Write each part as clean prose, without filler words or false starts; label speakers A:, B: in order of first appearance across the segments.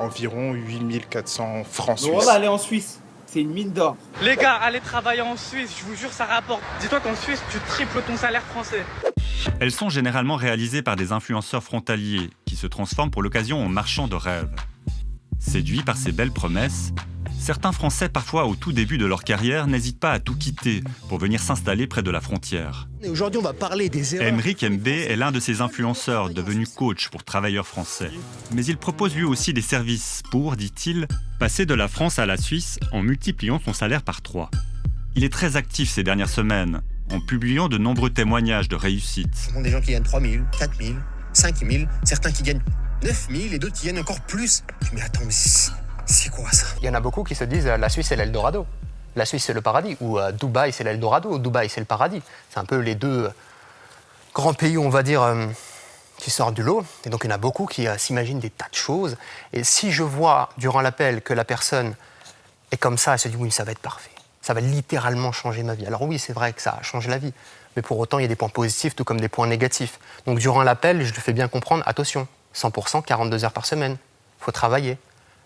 A: environ 8400 francs
B: Donc on
A: suisses.
B: va aller en Suisse. C'est une mine d'or.
C: Les gars, allez travailler en Suisse, je vous jure, ça rapporte. Dis-toi qu'en Suisse, tu triples ton salaire français.
D: Elles sont généralement réalisées par des influenceurs frontaliers qui se transforment pour l'occasion en marchands de rêves. Séduits par ces belles promesses, certains Français, parfois au tout début de leur carrière, n'hésitent pas à tout quitter pour venir s'installer près de la frontière.
E: Et aujourd'hui, on va parler des erreurs.
D: Emric MB est l'un de ces influenceurs devenu coach pour travailleurs français. Mais il propose lui aussi des services pour, dit-il, passer de la France à la Suisse en multipliant son salaire par 3. Il est très actif ces dernières semaines, en publiant de nombreux témoignages de réussite.
E: Ce sont des gens qui gagnent 3 000, 4 000, 5 000, certains qui gagnent 9 000 et d'autres qui gagnent encore plus. Je me dis, attends, mais c'est quoi ça?
F: Il y en a beaucoup qui se disent la Suisse c'est l'Eldorado. La Suisse c'est le paradis. Ou Dubaï c'est l'Eldorado. Ou Dubaï c'est le paradis. C'est un peu les deux grands pays, on va dire, qui sortent du lot. Et donc il y en a beaucoup qui s'imaginent des tas de choses. Et si je vois durant l'appel que la personne est comme ça, elle se dit oui, ça va être parfait. Ça va littéralement changer ma vie. Alors oui, c'est vrai que ça change la vie. Mais pour autant, il y a des points positifs tout comme des points négatifs. Donc durant l'appel, je lui fais bien comprendre, attention, 100%, 42 heures par semaine. Il faut travailler.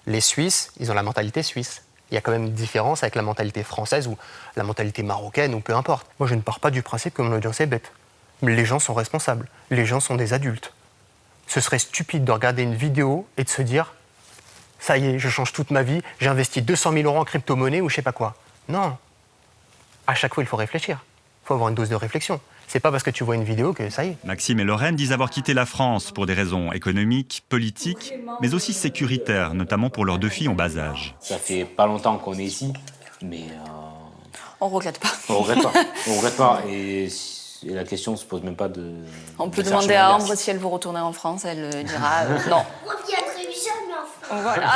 F: Les Suisses, ils ont la mentalité suisse. Il y a quand même une différence avec la mentalité française ou la mentalité marocaine ou peu importe. Moi, je ne pars pas du principe que mon audience est bête. Mais les gens sont responsables. Les gens sont des adultes. Ce serait stupide de regarder une vidéo et de se dire « ça y est, je change toute ma vie, j'ai investi 200 000 € en crypto-monnaie ou je sais pas quoi ». Non. À chaque fois, il faut réfléchir. Il faut avoir une dose de réflexion. C'est pas parce que tu vois une vidéo que ça y est.
D: Maxime et Lorraine disent avoir quitté la France pour des raisons économiques, politiques, mais aussi sécuritaires, notamment pour leurs 2 filles en bas âge.
G: Ça fait pas longtemps qu'on est ici, mais
H: On regrette pas.
G: on regrette pas. On regrette pas. Et la question se pose même pas de.
H: On peut
G: de
H: demander
G: chercher
H: à
G: l'inverse.
H: Ambre si elle veut retourner en France, elle dira non.
I: On reviendrait jamais en France.
H: Voilà.